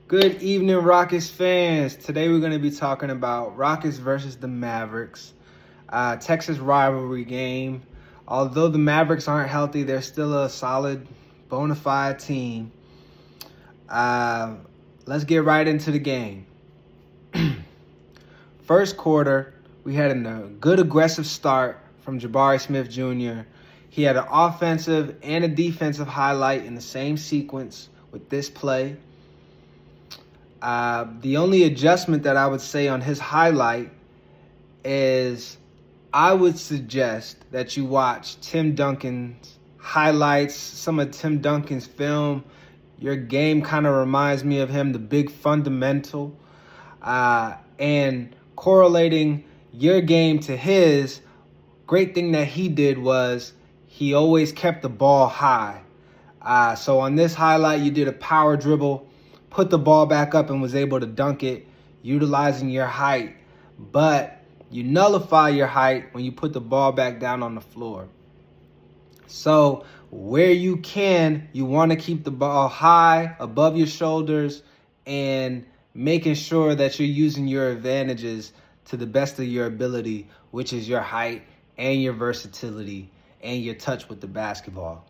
Good evening, Rockets fans. Today we're going to be talking about Rockets versus the Mavericks. Texas rivalry game. Although the Mavericks aren't healthy, they're still a solid, bona fide team. Let's get right into the game. First quarter, we had a good aggressive start from Jabari Smith Jr. He had an offensive and a defensive highlight in the same sequence with this play. The only adjustment that I would say on his highlight is I would suggest that you watch Tim Duncan's highlights, some of Tim Duncan's film. Your game kind of reminds me of him, the big fundamental. And correlating your game to his, great thing that he did was he always kept the ball high. So on this highlight, you did a power dribble, put the ball back up and was able to dunk it, utilizing your height. But you nullify your height when you put the ball back down on the floor. So where you can, you want to keep the ball high above your shoulders and making sure that you're using your advantages to the best of your ability, which is your height and your versatility and your touch with the basketball.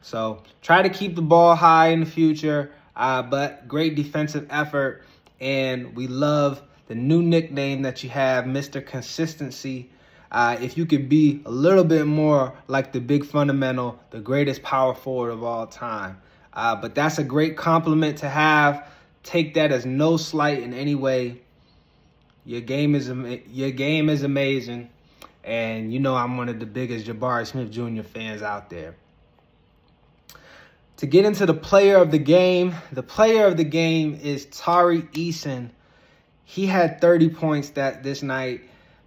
So try to keep the ball high in the future. But great defensive effort, and we love the new nickname that you have, Mr. Consistency. If you could be a little bit more like the big fundamental, the greatest power forward of all time. But that's a great compliment to have. Take that as no slight in any way. Your game is amazing, and you know I'm one of the biggest Jabari Smith Jr. fans out there. To get into the player of the game is Tari Eason. He had 30 points this night,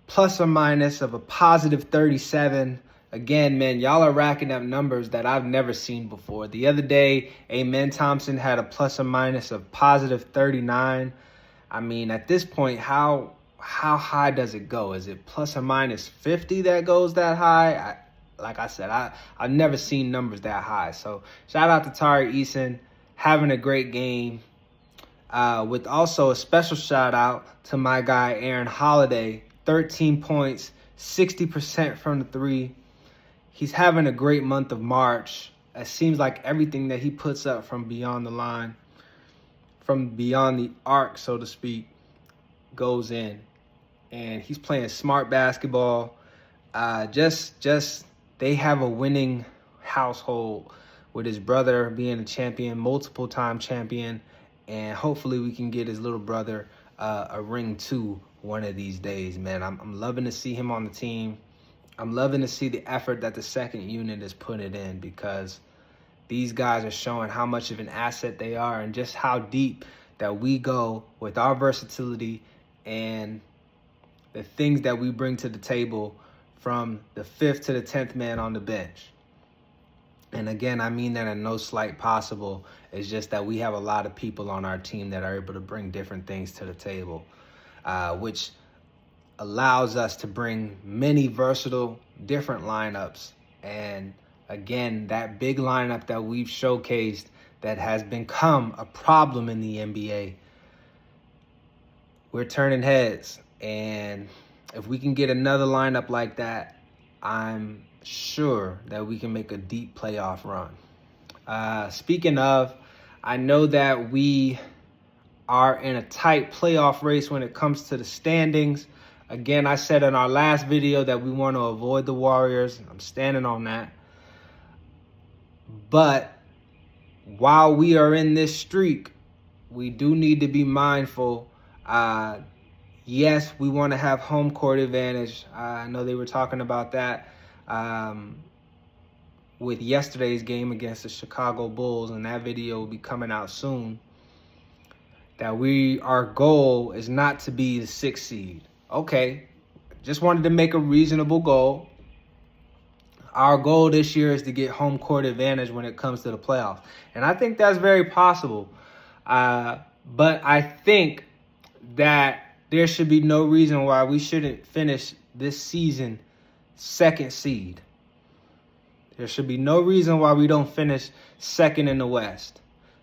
plus or minus of a positive 37. Again, man, y'all are racking up numbers that I've never seen before. The other day, Amen Thompson had a plus or minus of positive 39. I mean, at this point, how high does it go? Is it plus or minus 50 that goes that high? Like I said, I've never seen numbers that high. So shout out to Tari Eason, having a great game. With also a special shout out to my guy, Aaron Holiday, 13 points, 60% from the three. He's having a great month of March. It seems like everything that he puts up from beyond the line, from beyond the arc, so to speak, goes in. And he's playing smart basketball. They have a winning household with his brother being a champion, multiple-time champion, and hopefully we can get his little brother a ring too one of these days, man. I'm loving to see him on the team. I'm loving to see the effort that the second unit is putting in, because these guys are showing how much of an asset they are and just how deep that we go with our versatility and the things that we bring to the table from the 5th to the 10th man on the bench. And again, I mean that in no slight possible. It's just that we have a lot of people on our team that are able to bring different things to the table, which allows us to bring many versatile, different lineups. And again, that big lineup that we've showcased that has become a problem in the NBA, we're turning heads. And if we can get another lineup like that, I'm sure that we can make a deep playoff run. Speaking of, I know that we are in a tight playoff race when it comes to the standings. Again, I said in our last video that we want to avoid the Warriors. I'm standing on that. But while we are in this streak, we do need to be mindful. Yes, we want to have home court advantage. I know they were talking about that with yesterday's game against the Chicago Bulls, and that video will be coming out soon. That our goal is not to be the 6th seed. Okay, just wanted to make a reasonable goal. Our goal this year is to get home court advantage when it comes to the playoffs. And I think that's very possible. But I think that there should be no reason why we shouldn't finish this season 2nd seed. There should be no reason why we don't finish 2nd in the West.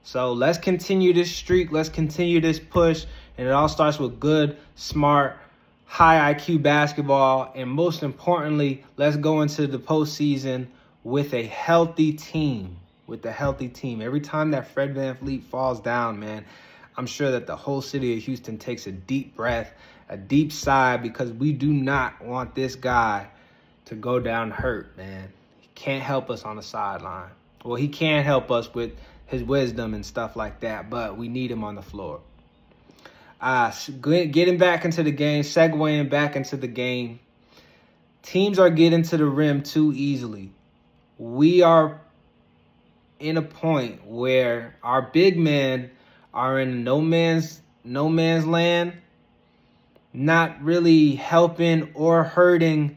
So let's continue this streak. Let's continue this push. And it all starts with good, smart, high IQ basketball. And most importantly, let's go into the postseason with a healthy team. Every time that Fred VanVleet falls down, man, I'm sure that the whole city of Houston takes a deep breath, a deep sigh, because we do not want this guy to go down hurt, man. He can't help us on the sideline. Well, he can help us with his wisdom and stuff like that, but we need him on the floor. Getting back into the game, segueing back into the game. Teams are getting to the rim too easily. We are in a point where our big men are in no man's land, not really helping or hurting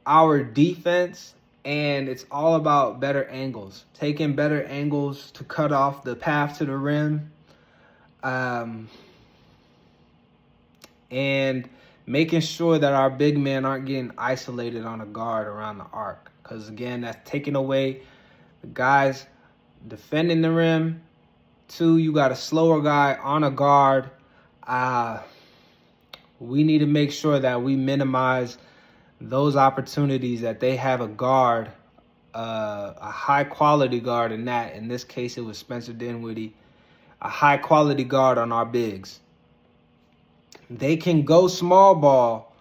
our defense. And it's all about better angles, taking better angles to cut off the path to the rim, and making sure that our big men aren't getting isolated on a guard around the arc. Because, again, that's taking away the guys defending the rim. 2, you got a slower guy on a guard. We need to make sure that we minimize those opportunities that they have a guard, a high-quality guard in that. In this case, it was Spencer Dinwiddie, a high-quality guard on our bigs. They can go small ball,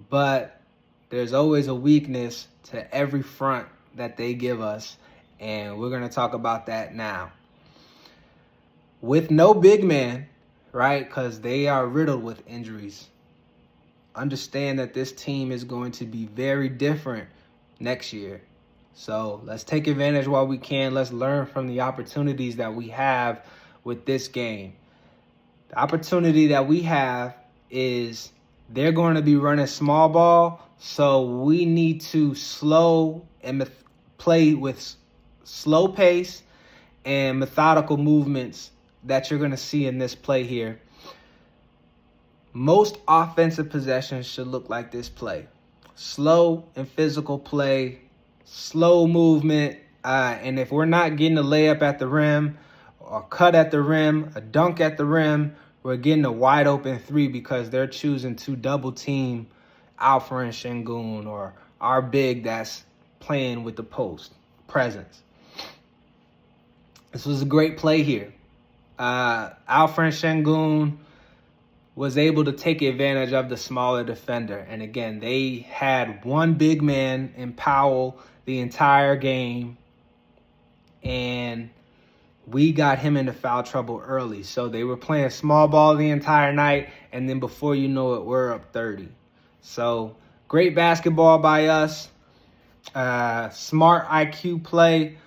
but there's always a weakness to every front that they give us, and we're going to talk about that now. With no big man, right, because they are riddled with injuries, understand that this team is going to be very different next year. So let's take advantage while we can. Let's learn from the opportunities that we have with this game. The opportunity that we have is they're going to be running small ball, so we need to slow and play with slow pace and methodical movements that you're going to see in this play here. Most offensive possessions should look like this play. Slow and physical play, slow movement, and if we're not getting a layup at the rim or cut at the rim, a dunk at the rim, we're getting a wide open 3 because they're choosing to double team Alfred Şengün or our big that's playing with the post presence. This was a great play here. Alfred Şengün was able to take advantage of the smaller defender. And again, they had one big man in Powell the entire game, and we got him into foul trouble early. So they were playing small ball the entire night, and then before you know it, we're up 30. So great basketball by us. Smart IQ play,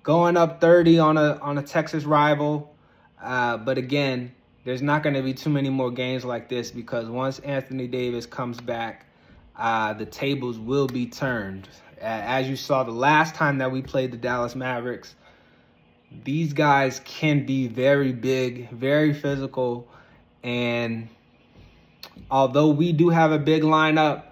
going up 30 on a Texas rival. But again, there's not going to be too many more games like this, because once Anthony Davis comes back, the tables will be turned. As you saw the last time that we played the Dallas Mavericks, these guys can be very big, very physical, and although we do have a big lineup,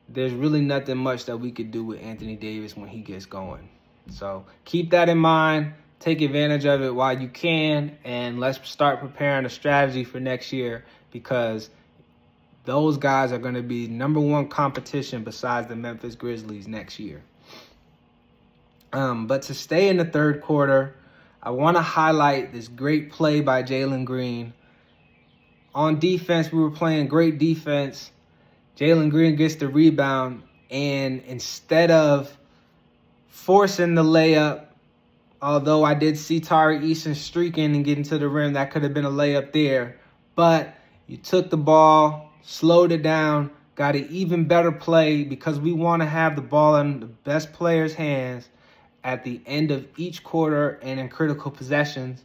there's really nothing much that we could do with Anthony Davis when he gets going. So keep that in mind. Take advantage of it while you can, and let's start preparing a strategy for next year, because those guys are going to be number one competition besides the Memphis Grizzlies next year. But to stay in the third quarter, I want to highlight this great play by Jalen Green. On defense, we were playing great defense. Jalen Green gets the rebound, and instead of forcing the layup, although I did see Tari Eason streaking and getting to the rim, that could have been a layup there. But you took the ball, slowed it down, got an even better play, because we want to have the ball in the best player's hands at the end of each quarter and in critical possessions.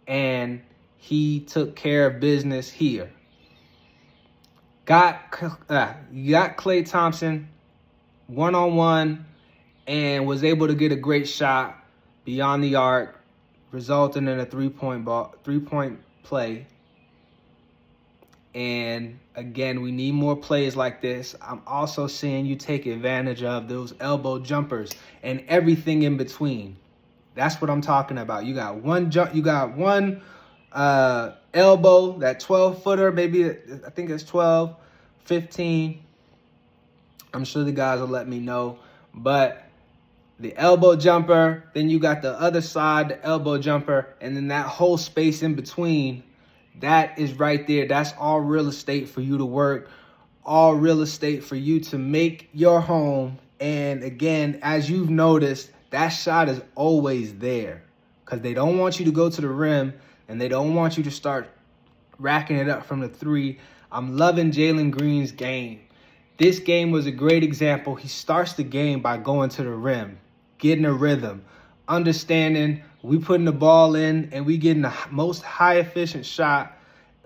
And he took care of business here. Got Klay Thompson one-on-one and was able to get a great shot beyond the arc, resulting in a three-point play. And again, we need more plays like this. I'm also seeing you take advantage of those elbow jumpers and everything in between. That's what I'm talking about. You got one jump, you got one elbow, that 12-footer, maybe I think it's 12, 15. I'm sure the guys will let me know. But the elbow jumper, then you got the other side, the elbow jumper, and then that whole space in between, that is right there. That's all real estate for you to work, all real estate for you to make your home. And again, as you've noticed, that shot is always there because they don't want you to go to the rim and they don't want you to start racking it up from the three. I'm loving Jalen Green's game. This game was a great example. He starts the game by going to the rim, getting a rhythm, understanding we putting the ball in and we getting the most high efficient shot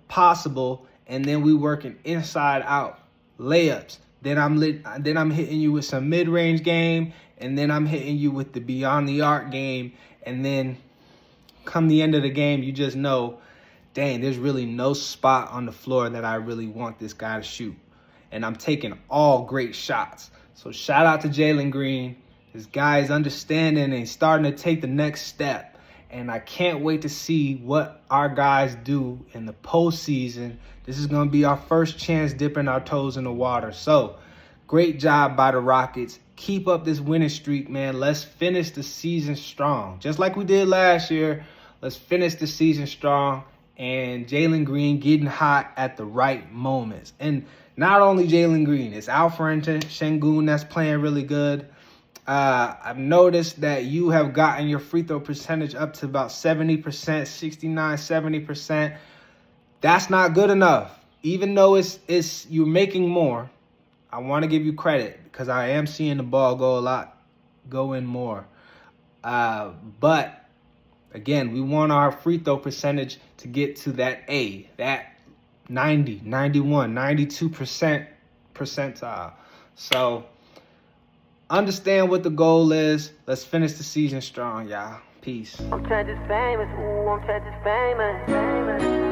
possible, and then we working inside out layups. Then I'm hitting you with some mid-range game, and then I'm hitting you with the beyond the arc game, and then come the end of the game, you just know, dang, there's really no spot on the floor that I really want this guy to shoot. And I'm taking all great shots. So shout out to Jalen Green. This guy is understanding and he's starting to take the next step. And I can't wait to see what our guys do in the postseason. This is going to be our first chance dipping our toes in the water. So great job by the Rockets. Keep up this winning streak, man. Let's finish the season strong. Just like we did last year, let's finish the season strong. And Jalen Green getting hot at the right moments. And not only Jalen Green, it's Alfred Sengun that's playing really good. I've noticed that you have gotten your free throw percentage up to about 70%, 69, 70%. That's not good enough. Even though it's you're making more, I want to give you credit because I am seeing the ball go in more. But again, we want our free throw percentage to get to that A, that 90, 91, 92% percentile. So understand what the goal is. Let's finish the season strong, y'all. Peace. I'm trying to famous. Ooh, I'm trying to famous.